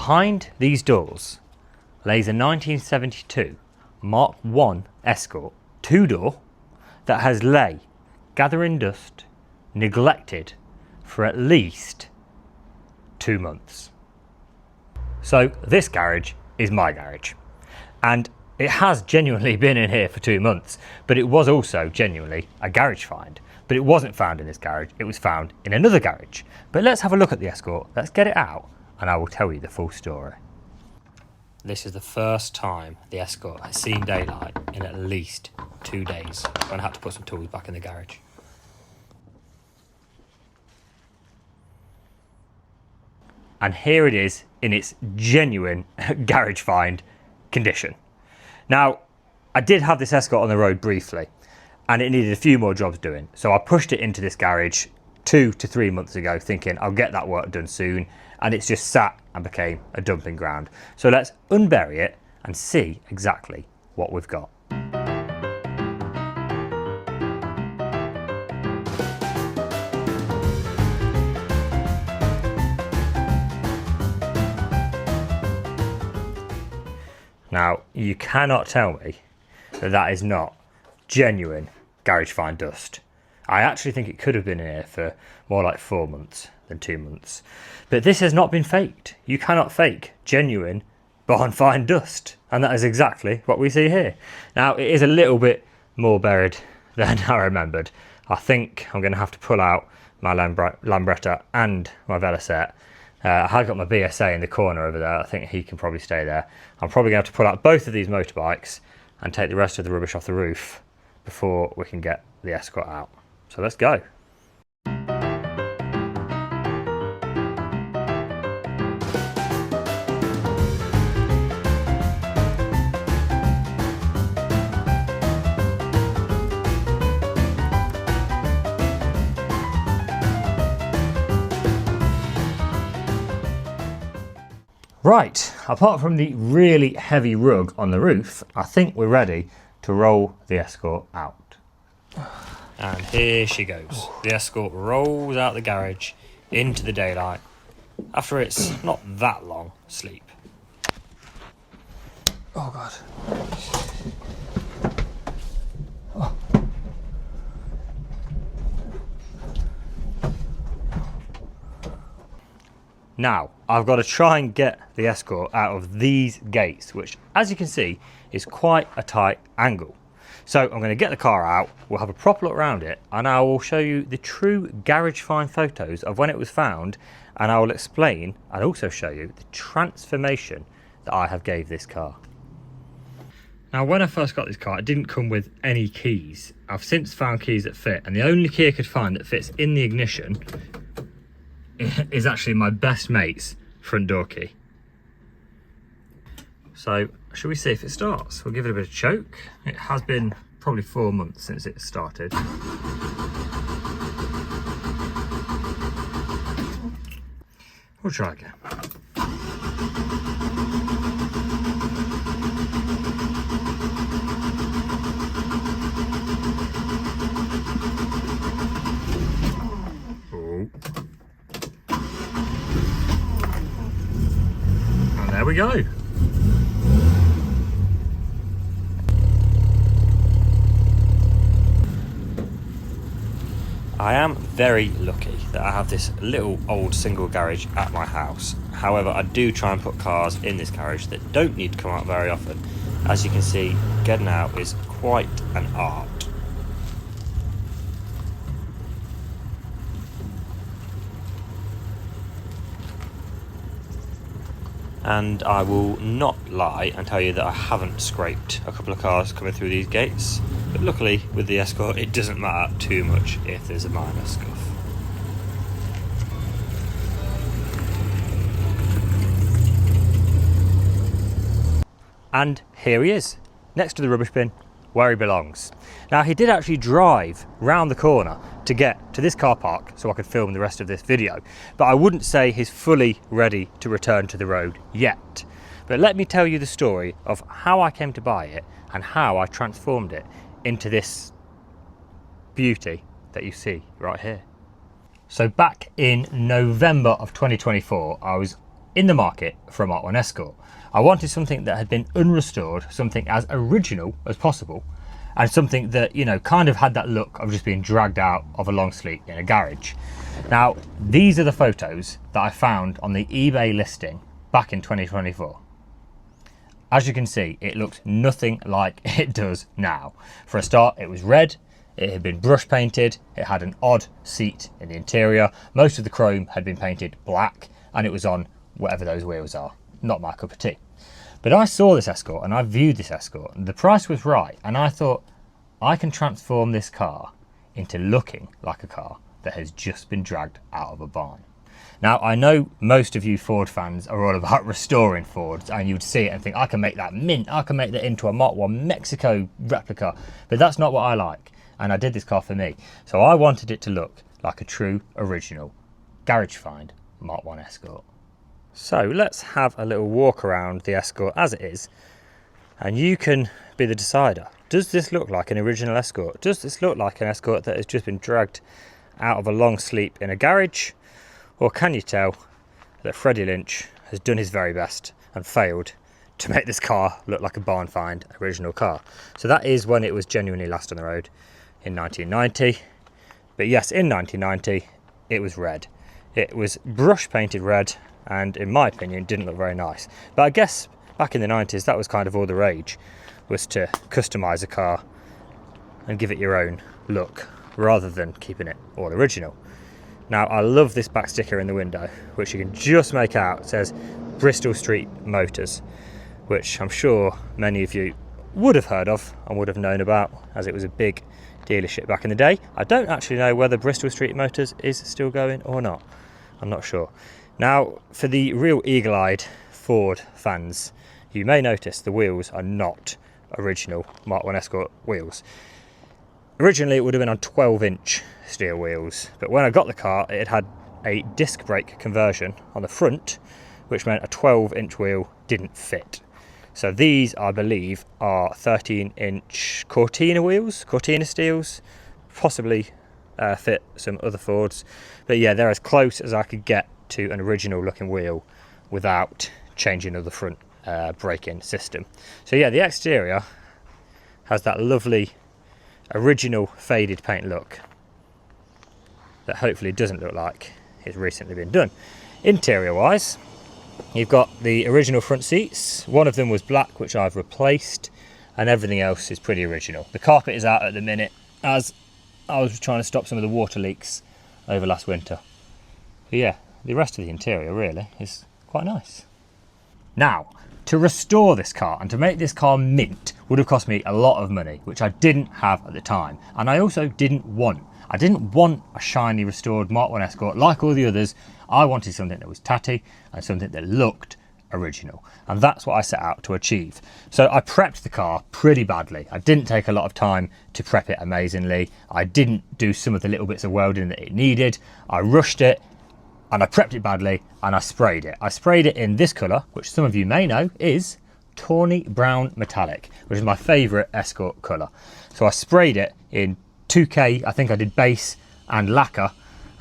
Behind these doors lays a 1972 Mark 1 Escort 2-door that has lay gathering dust, neglected for at least 2 months. So this garage is my garage, and it has genuinely been in here for 2 months, but it was also genuinely a garage find. But it wasn't found in this garage, it was found in another garage. But let's have a look at the Escort, let's get it out, and I will tell you the full story. This is the first time the Escort has seen daylight in at least 2 days, when I had to put some tools back in the garage. And here it is in its genuine garage find condition. Now, I did have this Escort on the road briefly, and it needed a few more jobs doing. So I pushed it into this garage 2 to 3 months ago, thinking I'll get that work done soon, and it's just sat and became a dumping ground. So let's unbury it and see exactly what we've got. Now, you cannot tell me that that is not genuine garage find dust. I actually think it could have been in here for more like 4 months than 2 months. But this has not been faked. You cannot fake genuine barn find dust. And that is exactly what we see here. Now, it is a little bit more buried than I remembered. I think I'm going to have to pull out my Lambretta and my Veloset. I have got my BSA in the corner over there. I think he can probably stay there. I'm probably going to have to pull out both of these motorbikes and take the rest of the rubbish off the roof before we can get the Escort out. So let's go. Right, apart from the really heavy rug on the roof, I think we're ready to roll the Escort out. And here she goes. The Escort rolls out the garage into the daylight after its not that long sleep. Oh God. Oh. Now, I've got to try and get the Escort out of these gates, which, as you can see, is quite a tight angle. So I'm going to get the car out, we'll have a proper look around it, and I will show you the true garage find photos of when it was found, and I will explain and also show you the transformation that I have gave this car. Now, when I first got this car, it didn't come with any keys. I've since found keys that fit, and the only key I could find that fits in the ignition is actually my best mate's front door key. So, shall we see if it starts? We'll give it a bit of choke. It has been probably 4 months since it started. We'll try again. Oh. And there we go. I am very lucky that I have this little old single garage at my house. However, I do try and put cars in this garage that don't need to come out very often. As you can see, getting out is quite an art. And I will not lie and tell you that I haven't scraped a couple of cars coming through these gates. But luckily, with the Escort, it doesn't matter too much if there's a minor scuff. And here he is, next to the rubbish bin, where he belongs. Now, he did actually drive round the corner to get to this car park so I could film the rest of this video, but I wouldn't say he's fully ready to return to the road yet. But let me tell you the story of how I came to buy it and how I transformed it into this beauty that you see right here. So back in November of 2024, I was in the market for a Mark 1 Escort. I wanted something that had been unrestored, something as original as possible, and something that, you know, kind of had that look of just being dragged out of a long sleep in a garage. Now, these are the photos that I found on the eBay listing back in 2024. As you can see, it looks nothing like it does now. For a start, it was red, it had been brush painted, it had an odd seat in the interior, most of the chrome had been painted black, and it was on whatever those wheels are. Not my cup of tea. But I saw this Escort and I viewed this Escort, and the price was right, and I thought, I can transform this car into looking like a car that has just been dragged out of a barn. Now, I know most of you Ford fans are all about restoring Fords, and you'd see it and think, I can make that mint, I can make that into a Mark 1 Mexico replica, but that's not what I like, and I did this car for me. So I wanted it to look like a true original garage find Mark 1 Escort. So let's have a little walk around the Escort as it is, and you can be the decider. Does this look like an original Escort? Does this look like an Escort that has just been dragged out of a long sleep in a garage? Or can you tell that Freddie Lynch has done his very best and failed to make this car look like a barn find original car? So that is when it was genuinely last on the road, in 1990. But yes, in 1990, it was red. It was brush painted red, and in my opinion, didn't look very nice. But I guess back in the 90s, that was kind of all the rage, was to customise a car and give it your own look, rather than keeping it all original. Now, I love this back sticker in the window, which you can just make out. It says Bristol Street Motors, which I'm sure many of you would have heard of and would have known about, as it was a big dealership back in the day. I don't actually know whether Bristol Street Motors is still going or not. I'm not sure. Now, for the real eagle-eyed Ford fans, you may notice the wheels are not original Mark 1 Escort wheels. Originally, it would have been on 12-inch steel wheels, but when I got the car, it had a disc brake conversion on the front, which meant a 12-inch wheel didn't fit. So these, I believe, are 13-inch Cortina wheels, Cortina steels, possibly fit some other Fords. But yeah, they're as close as I could get to an original looking wheel without changing of the front braking system. So yeah, the exterior has that lovely original faded paint look that hopefully doesn't look like it's recently been done. Interior wise, you've got the original front seats. One of them was black, which I've replaced, and everything else is pretty original. The carpet is out at the minute, as I was trying to stop some of the water leaks over last winter. But yeah, the rest of the interior really is quite nice. Now, to restore this car and to make this car mint would have cost me a lot of money, which I didn't have at the time, and I also didn't want. I didn't want a shiny restored Mark 1 Escort like all the others. I wanted something that was tatty and something that looked original, and that's what I set out to achieve. So I prepped the car pretty badly. I didn't take a lot of time to prep it amazingly. I didn't do some of the little bits of welding that it needed. I rushed it, and I prepped it badly, and I sprayed it. I sprayed it in this colour, which some of you may know is tawny brown metallic, which is my favourite Escort colour. So I sprayed it in 2K, I think I did base and lacquer,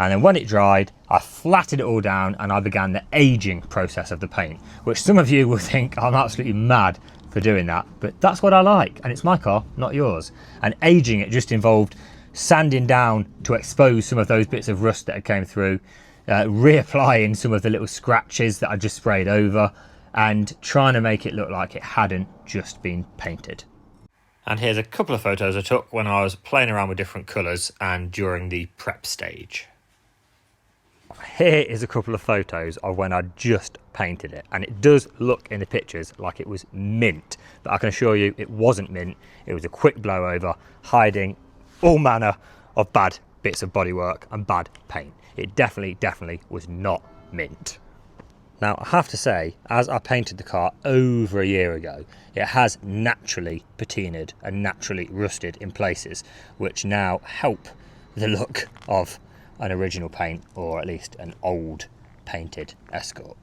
and then when it dried, I flattened it all down and I began the aging process of the paint, which some of you will think I'm absolutely mad for doing that, but that's what I like, and it's my car, not yours. And aging it just involved sanding down to expose some of those bits of rust that had came through, reapplying some of the little scratches that I just sprayed over, and trying to make it look like it hadn't just been painted. And here's a couple of photos I took when I was playing around with different colours and during the prep stage. Here is a couple of photos of when I just painted it, and it does look in the pictures like it was mint, but I can assure you it wasn't mint. It was a quick blow over, hiding all manner of bad bits of bodywork and bad paint. It definitely was not mint. Now, I have to say, as I painted the car over a year ago, it has naturally patinaed and naturally rusted in places, which now help the look of an original paint, or at least an old painted Escort.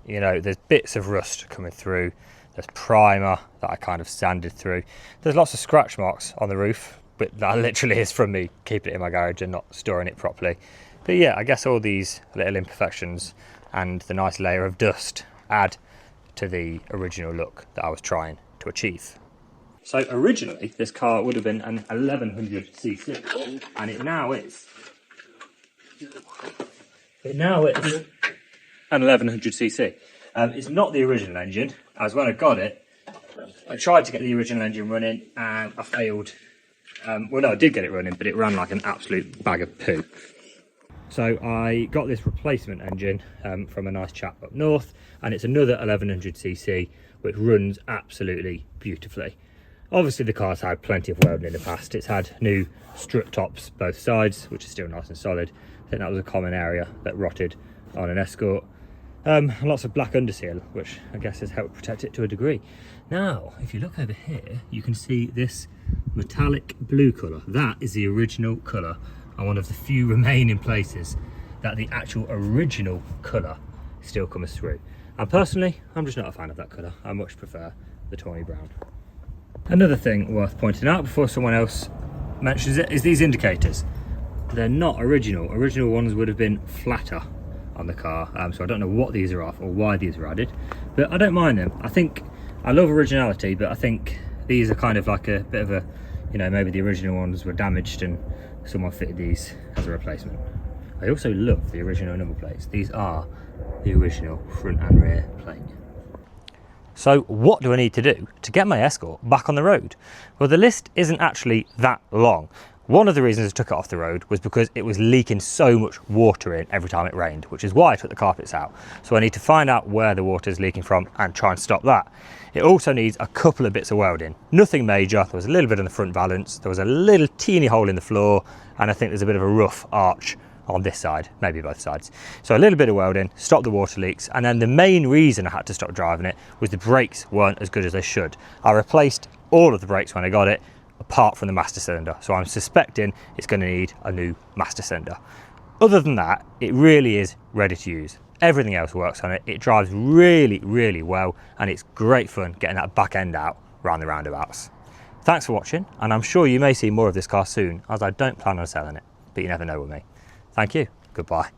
You know, there's bits of rust coming through, there's primer that I kind of sanded through, there's lots of scratch marks on the roof, but that literally is from me keeping it in my garage and not storing it properly. But yeah, I guess all these little imperfections and the nice layer of dust add to the original look that I was trying to achieve. So originally this car would have been an 1100cc, and it now is an 1100cc. It's not the original engine, as when I got it, I tried to get the original engine running and I failed. Well, no, I did get it running, but it ran like an absolute bag of poo. So I got this replacement engine from a nice chap up north, and it's another 1100cc, which runs absolutely beautifully. Obviously the car's had plenty of welding in the past. It's had new strut tops both sides, which is still nice and solid. I think that was a common area that rotted on an Escort. And lots of black underseal, which I guess has helped protect it to a degree. Now, if you look over here, you can see this metallic blue colour. That is the original colour, and one of the few remaining places that the actual original colour still comes through. And personally, I'm just not a fan of that colour. I much prefer the tawny brown. Another thing worth pointing out before someone else mentions it is these indicators. They're not original. Original ones would have been flatter on the car, so I don't know what these are off or why these are added, but I don't mind them. I love originality, but I think these are kind of like a bit of a, you know, maybe the original ones were damaged and someone fitted these as a replacement. I also love the original number plates. These are the original front and rear plate. So what do I need to do to get my Escort back on the road? Well, the list isn't actually that long. One of the reasons I took it off the road was because it was leaking so much water in every time it rained, which is why I took the carpets out. So I need to find out where the water is leaking from and try and stop that. It also needs a couple of bits of welding. Nothing major. There was a little bit on the front valance, there was a little teeny hole in the floor, and I think there's a bit of a rough arch on this side, maybe both sides. So a little bit of welding, stop the water leaks, and then the main reason I had to stop driving it was the brakes weren't as good as they should. I replaced all of the brakes when I got it, apart from the master cylinder, so I'm suspecting it's going to need a new master cylinder. Other than that, it really is ready to use. Everything else works on it. It drives really, really well, and it's great fun getting that back end out around the roundabouts. Thanks for watching, and I'm sure you may see more of this car soon, as I don't plan on selling it, but you never know with me. Thank you. Goodbye.